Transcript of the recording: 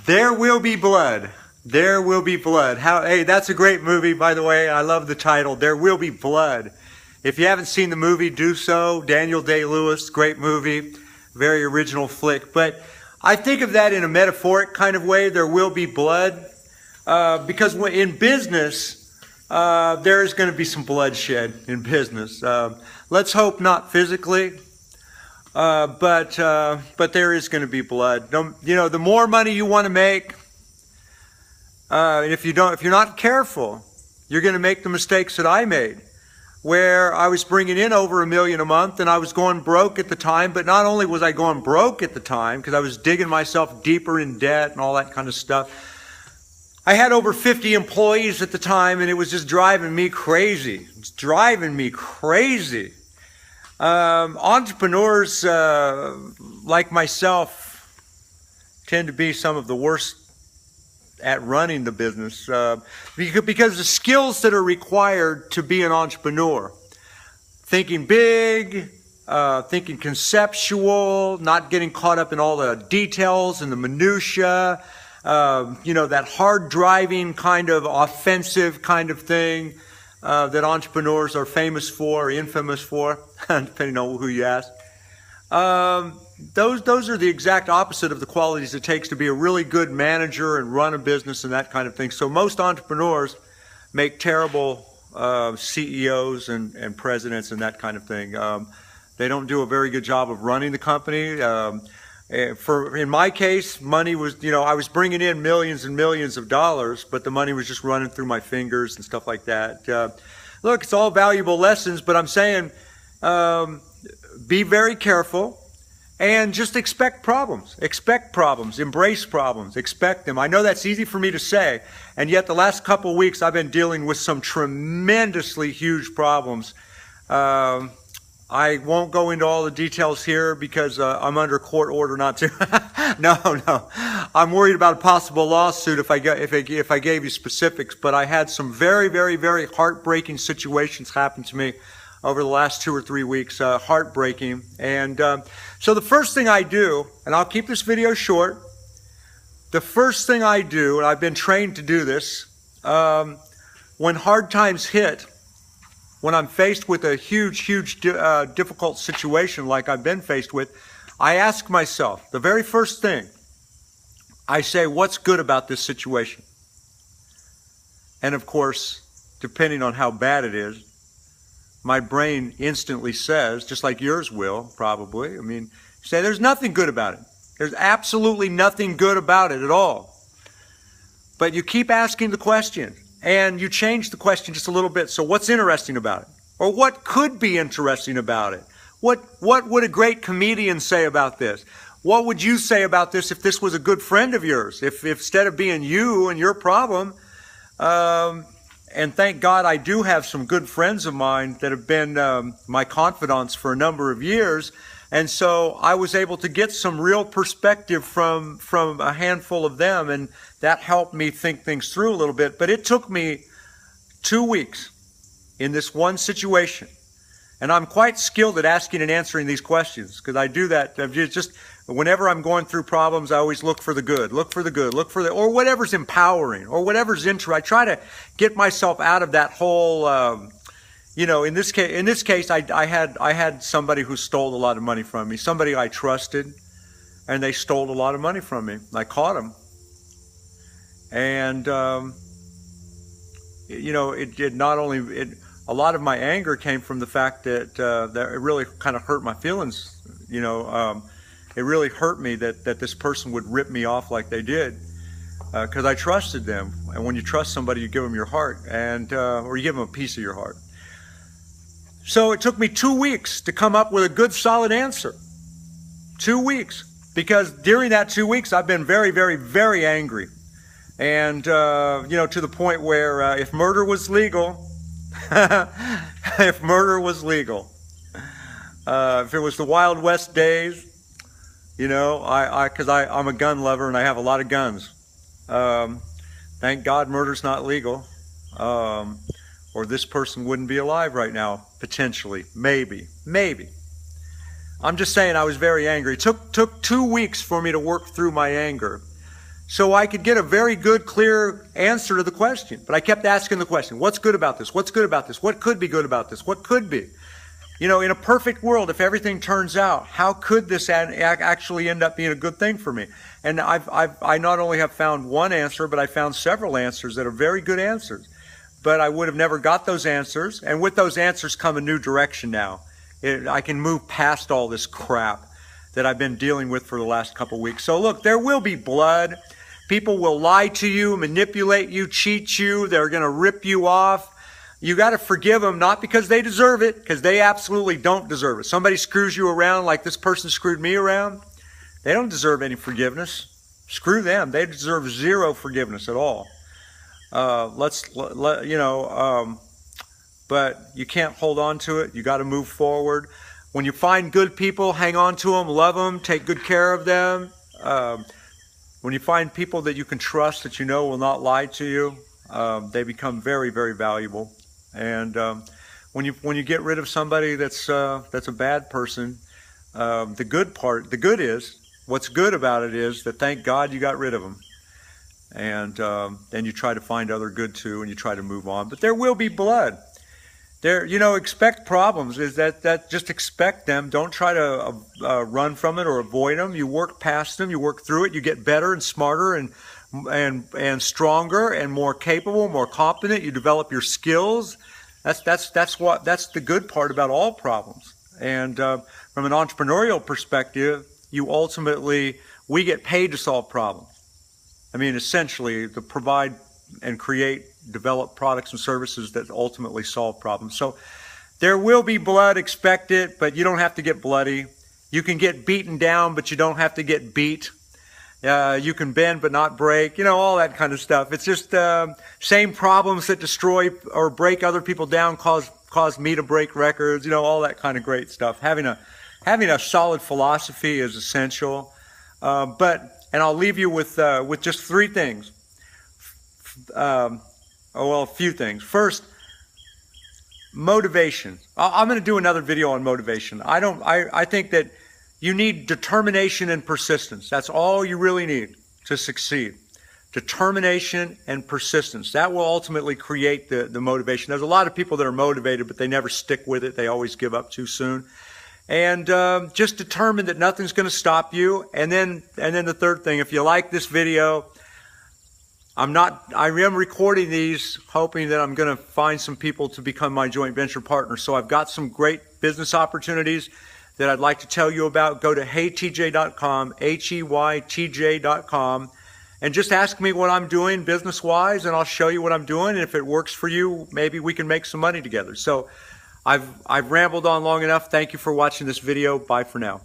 There will be blood. There will be blood. Hey, that's a great movie, by the way. I love the title. There will be blood. If you haven't seen the movie, do so. Daniel Day-Lewis, great movie, very original flick. But I think of that in a metaphoric kind of way. There will be blood, because in business, there is going to be some bloodshed in business. Let's hope not physically. But there is going to be blood. The more money you want to make, and if you're not careful, you're going to make the mistakes that I made, where I was bringing in over $1 million a month, and I was going broke at the time. But not only was I going broke at the time, because I was digging myself deeper in debt and all that kind of stuff, I had over 50 employees at the time, and it was just driving me crazy. It's driving me crazy. Entrepreneurs like myself tend to be some of the worst at running the business, because the skills that are required to be an entrepreneur, thinking big, thinking conceptual, not getting caught up in all the details and the minutia, that hard driving kind of offensive kind of thing that entrepreneurs are famous for or infamous for, depending on who you ask. Those are the exact opposite of the qualities it takes to be a really good manager and run a business and that kind of thing. So most entrepreneurs make terrible CEOs and presidents and that kind of thing. They don't do a very good job of running the company. In my case, money was, I was bringing in millions and millions of dollars, but the money was just running through my fingers and stuff like that. Look, it's all valuable lessons, but I'm saying be very careful and just expect problems. Expect problems. Embrace problems. Expect them. I know that's easy for me to say, and yet the last couple of weeks I've been dealing with some tremendously huge problems. I won't go into all the details here because I'm under court order not to. No. I'm worried about a possible lawsuit if I gave you specifics. But I had some very, very, very heartbreaking situations happen to me over the last 2 or 3 weeks. Heartbreaking. And so the first thing I do, and I'll keep this video short. The first thing I do, and I've been trained to do this, when hard times hit, when I'm faced with a huge, difficult situation like I've been faced with, I ask myself, the very first thing, I say, what's good about this situation? And of course, depending on how bad it is, my brain instantly says, just like yours will, probably, say there's nothing good about it. There's absolutely nothing good about it at all. But you keep asking the question. And you change the question just a little bit. So what's interesting about it? Or what could be interesting about it? What would a great comedian say about this? What would you say about this if this was a good friend of yours? If instead of being you and your problem, and thank God I do have some good friends of mine that have been my confidants for a number of years. And so I was able to get some real perspective from a handful of them, and that helped me think things through a little bit. But it took me 2 weeks in this one situation. And I'm quite skilled at asking and answering these questions because I do that. Just whenever I'm going through problems, I always look for the good, or whatever's empowering, or whatever's interesting. I try to get myself out of that whole, in this case, I had somebody who stole a lot of money from me, somebody I trusted, and they stole a lot of money from me. I caught them. And, a lot of my anger came from the fact that it really kind of hurt my feelings. It really hurt me that this person would rip me off like they did, because I trusted them. And when you trust somebody, you give them your heart, or you give them a piece of your heart. So it took me 2 weeks to come up with a good, solid answer. 2 weeks. Because during that 2 weeks, I've been very, very, very angry. And, to the point where if murder was legal, if it was the Wild West days, because I'm a gun lover and I have a lot of guns. Thank God murder's not legal. Or this person wouldn't be alive right now, potentially. Maybe. I'm just saying I was very angry. It took 2 weeks for me to work through my anger. so I could get a very good, clear answer to the question. But I kept asking the question, what's good about this? What's good about this? What could be good about this? What could be? You know, in a perfect world, if everything turns out, how could this actually end up being a good thing for me? And I not only have found one answer, but I found several answers that are very good answers. But I would have never got those answers. And with those answers come a new direction now. I can move past all this crap that I've been dealing with for the last couple weeks. So look, there will be blood. People will lie to you, manipulate you, cheat you. They're going to rip you off. You got to forgive them, not because they deserve it, because they absolutely don't deserve it. Somebody screws you around like this person screwed me around. They don't deserve any forgiveness. Screw them. They deserve zero forgiveness at all. But you can't hold on to it. You got to move forward. When you find good people, hang on to them, love them, take good care of them. When you find people that you can trust, that you know will not lie to you, they become very, very valuable. And when you get rid of somebody that's a bad person, what's good about it is that thank God you got rid of them. And then you try to find other good too, and you try to move on. But there will be blood. Expect problems. Is that just expect them. Don't try to run from it or avoid them. You work past them. You work through it. You get better and smarter and stronger and more capable, more competent. You develop your skills. That's the good part about all problems. And from an entrepreneurial perspective, we get paid to solve problems. I mean, essentially, to provide and develop products and services that ultimately solve problems. So there will be blood, expect it, but you don't have to get bloody. You can get beaten down, but you don't have to get beat. You can bend but not break, all that kind of stuff. It's just same problems that destroy or break other people down cause me to break records, all that kind of great stuff. Having a solid philosophy is essential. And I'll leave you with just three things. A few things. First, motivation. I'm going to do another video on motivation. I think that you need determination and persistence. That's all you really need to succeed. Determination and persistence. That will ultimately create the motivation. There's a lot of people that are motivated, but they never stick with it. They always give up too soon. And just determine that nothing's going to stop you. And then the third thing, if you like this video, I am recording these hoping that I'm going to find some people to become my joint venture partners. So I've got some great business opportunities that I'd like to tell you about. Go to heytj.com, HEYTJ.com, and just ask me what I'm doing business-wise, and I'll show you what I'm doing. And if it works for you, maybe we can make some money together. So I've rambled on long enough. Thank you for watching this video. Bye for now.